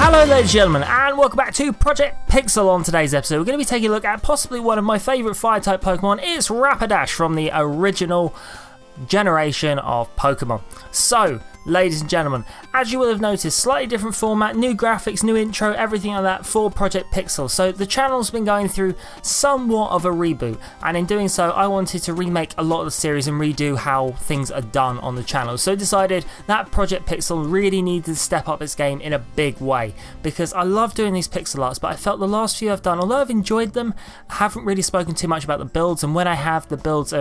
Hello ladies and gentlemen, and welcome back to Project Pixel. On today's episode, we're going to be taking a look at possibly one of my favourite fire-type Pokemon. It's Rapidash from the original generation of Pokemon. So, ladies and gentlemen, as you will have noticed, slightly different format, new graphics, new intro, everything like that for Project Pixel. So the channel's been going through somewhat of a reboot, and in doing so I wanted to remake a lot of the series and redo how things are done on the channel. So decided that Project Pixel really needed to step up its game in a big way, because I love doing these pixel arts, but I felt the last few I've done, although I've enjoyed them, I haven't really spoken too much about the builds, and when I have, the builds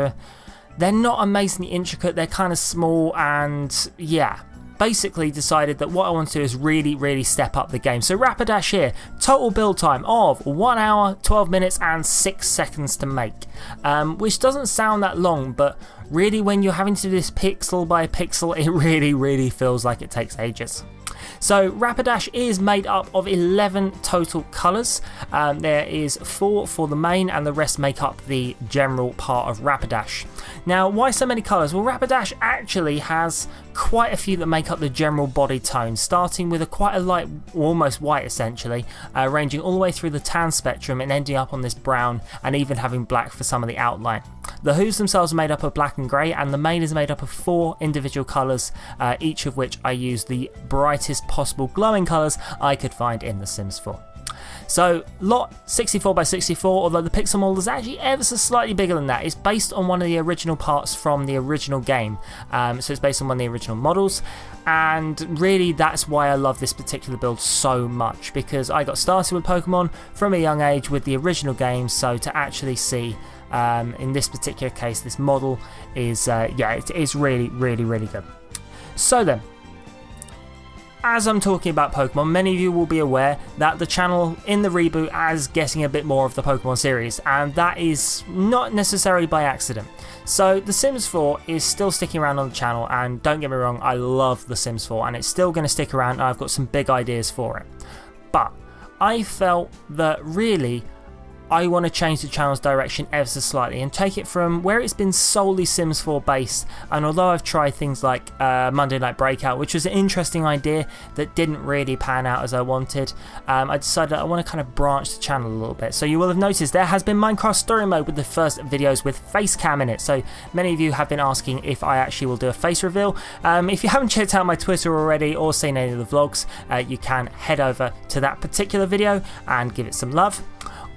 they're not amazingly intricate, they're kind of small, and yeah, basically decided that what I want to do is really step up the game. So Rapidash here, total build time of 1 hour, 12 minutes and 6 seconds to make, which doesn't sound that long, but really when you're having to do this pixel by pixel, it really feels like it takes ages. So Rapidash is made up of 11 total colours. There is 4 for the main, and the rest make up the general part of Rapidash. Now, why so many colours? Well, Rapidash actually has quite a few that make up the general body tone, starting with quite a light, almost white essentially, ranging all the way through the tan spectrum and ending up on this brown, and even having black for some of the outline. The hooves themselves are made up of black and grey, and the mane is made up of 4 individual colours, each of which I use the brightest possible glowing colours I could find in The Sims 4. So lot 64x64, although the pixel model is actually ever so slightly bigger than that. It's based on one of the original parts from the original game, so it's based on one of the original models, and really that's why I love this particular build so much, because I got started with Pokemon from a young age with the original game, so to actually see in this particular case this model is it's really good. So then, as I'm talking about Pokemon, many of you will be aware that the channel in the reboot is getting a bit more of the Pokemon series, and that is not necessarily by accident. So The Sims 4 is still sticking around on the channel, and don't get me wrong, I love The Sims 4 and it's still going to stick around, and I've got some big ideas for it. But I felt that really I want to change the channel's direction ever so slightly and take it from where it's been solely Sims 4 based, and although I've tried things like Monday Night Breakout, which was an interesting idea that didn't really pan out as I wanted, I decided that I want to kind of branch the channel a little bit. So you will have noticed there has been Minecraft Story Mode with the first videos with face cam in it, so many of you have been asking if I actually will do a face reveal. If you haven't checked out my Twitter already or seen any of the vlogs, you can head over to that particular video and give it some love.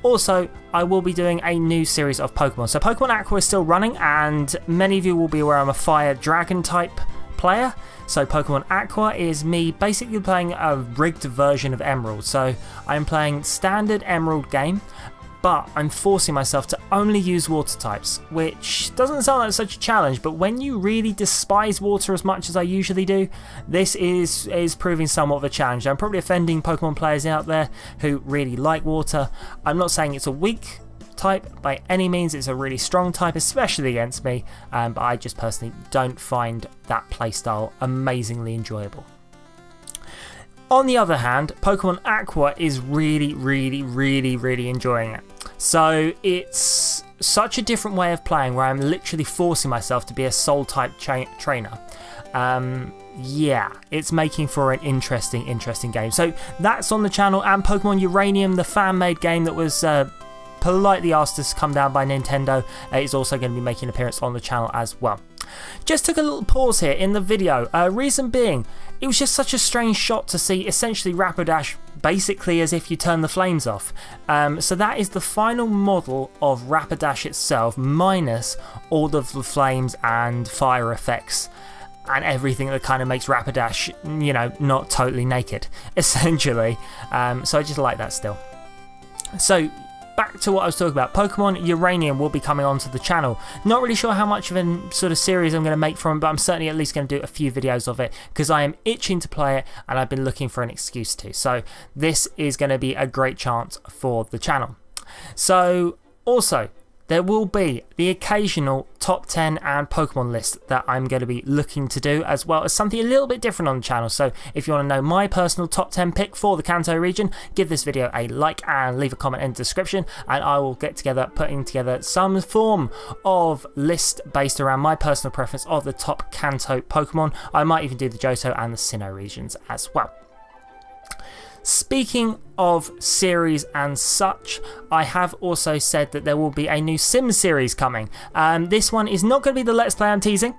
Also, I will be doing a new series of Pokemon. So Pokemon Aqua is still running, and many of you will be aware I'm a fire dragon type player. So Pokemon Aqua is me basically playing a rigged version of Emerald. So I'm playing standard Emerald game, but I'm forcing myself to only use water types, which doesn't sound like such a challenge, but when you really despise water as much as I usually do, this is proving somewhat of a challenge. I'm probably offending Pokemon players out there who really like water. I'm not saying it's a weak type by any means, it's a really strong type, especially against me, but I just personally don't find that playstyle amazingly enjoyable. On the other hand, Pokemon Aqua is really enjoying it. So it's such a different way of playing where I'm literally forcing myself to be a soul type trainer. Yeah, it's making for an interesting game. So that's on the channel, and Pokemon Uranium, the fan-made game that was politely asked to come down by Nintendo, is also going to be making an appearance on the channel as well. Just took a little pause here in the video, reason being, it was just such a strange shot to see essentially Rapidash basically as if you turn the flames off. So that is the final model of Rapidash itself, minus all of the flames and fire effects and everything that kind of makes Rapidash, you know, not totally naked, essentially. So I just like that still. So back to what I was talking about, Pokemon Uranium will be coming onto the channel. Not really sure how much of a sort of series I'm going to make from it, but I'm certainly at least going to do a few videos of it, because I am itching to play it and I've been looking for an excuse to. So this is going to be a great chance for the channel. So also, there will be the occasional top 10 and Pokemon list that I'm going to be looking to do, as well as something a little bit different on the channel. So if you want to know my personal top 10 pick for the Kanto region, give this video a like and leave a comment in the description, and I will get together putting together some form of list based around my personal preference of the top Kanto Pokemon. I might even do the Johto and the Sinnoh regions as well. Speaking of series and such, I have also said that there will be a new Sims series coming. This one is not going to be the Let's Play I'm teasing,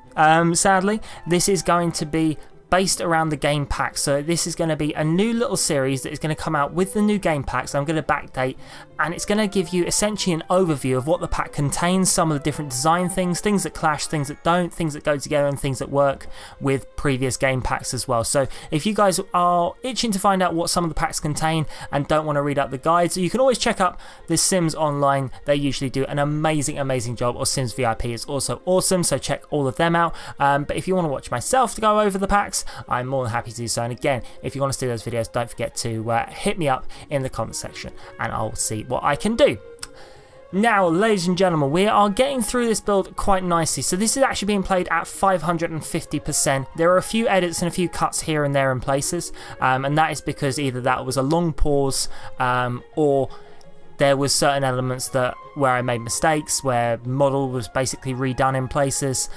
sadly. This is going to be based around the game packs. So this is going to be a new little series that is going to come out with the new game packs. I'm going to backdate, and it's going to give you essentially an overview of what the pack contains, some of the different design things that clash, things that don't, things that go together, and things that work with previous game packs as well. So if you guys are itching to find out what some of the packs contain and don't want to read out the guides, you can always check up the Sims Online. They usually do an amazing job, or Sims VIP is also awesome, so check all of them out. But if you want to watch myself to go over the packs, I'm more than happy to do so. And again, if you want to see those videos, don't forget to hit me up in the comment section and I'll see what I can do. Now, ladies and gentlemen, we are getting through this build quite nicely. So this is actually being played at 550%. There are a few edits and a few cuts here and there in places, and that is because either that was a long pause or there was certain elements where I made mistakes, where model was basically redone in places,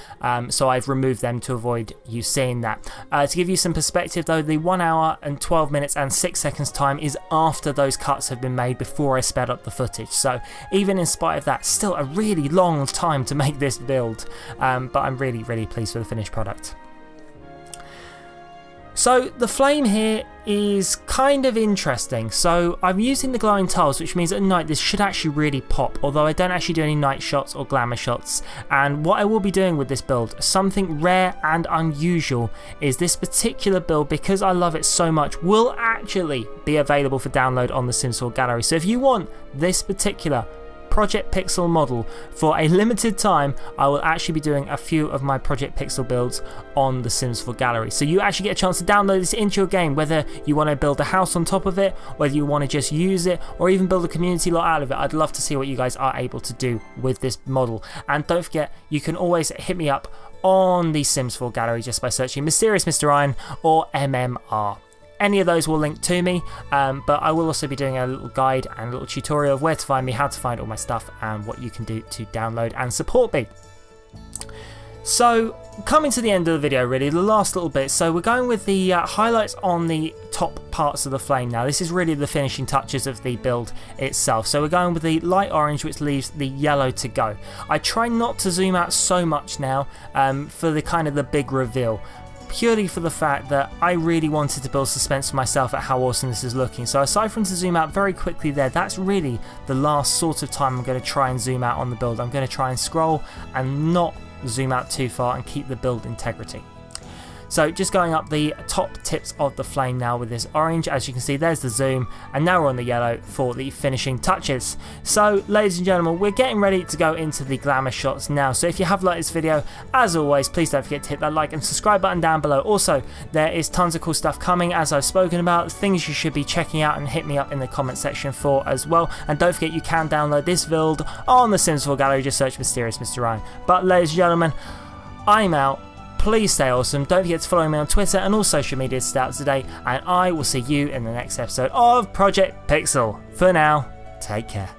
so I've removed them to avoid you seeing that. To give you some perspective though, the 1 hour and 12 minutes and 6 seconds time is after those cuts have been made, before I sped up the footage. So even in spite of that, still a really long time to make this build, but I'm really pleased with the finished product. So the flame here is kind of interesting. So I'm using the glowing tiles, which means at night this should actually really pop, although I don't actually do any night shots or glamour shots. And what I will be doing with this build, something rare and unusual, is this particular build, because I love it so much, will actually be available for download on the Sims 4 gallery. So if you want this particular Project Pixel model for a limited time, I will actually be doing a few of my Project Pixel builds on the Sims 4 gallery. So you actually get a chance to download this into your game, whether you want to build a house on top of it, whether you want to just use it, or even build a community lot out of it. I'd love to see what you guys are able to do with this model. And don't forget, you can always hit me up on the Sims 4 gallery just by searching Mysterious Mr. Ryan or MMR. Any of those will link to me, but I will also be doing a little guide and a little tutorial of where to find me, how to find all my stuff, and what you can do to download and support me. So, coming to the end of the video, really, the last little bit. So we're going with the highlights on the top parts of the flame now. This is really the finishing touches of the build itself. So we're going with the light orange, which leaves the yellow to go. I try not to zoom out so much now for the kind of the big reveal, purely for the fact that I really wanted to build suspense for myself at how awesome this is looking. So aside from to zoom out very quickly there, that's really the last sort of time I'm going to try and zoom out on the build. I'm going to try and scroll and not zoom out too far and keep the build integrity. So just going up the top tips of the flame now with this orange. As you can see, there's the zoom, and now we're on the yellow for the finishing touches. So ladies and gentlemen, we're getting ready to go into the glamour shots now. So if you have liked this video, as always, please don't forget to hit that like and subscribe button down below. Also, there is tons of cool stuff coming, as I've spoken about, things you should be checking out, and hit me up in the comment section for as well. And don't forget, you can download this build on the Sims 4 gallery. Just search Mysterious Mr. Ryan. But ladies and gentlemen, I'm out. Please stay awesome. Don't forget to follow me on Twitter and all social media to stay up to date, and I will see you in the next episode of Project Pixel. For now, take care.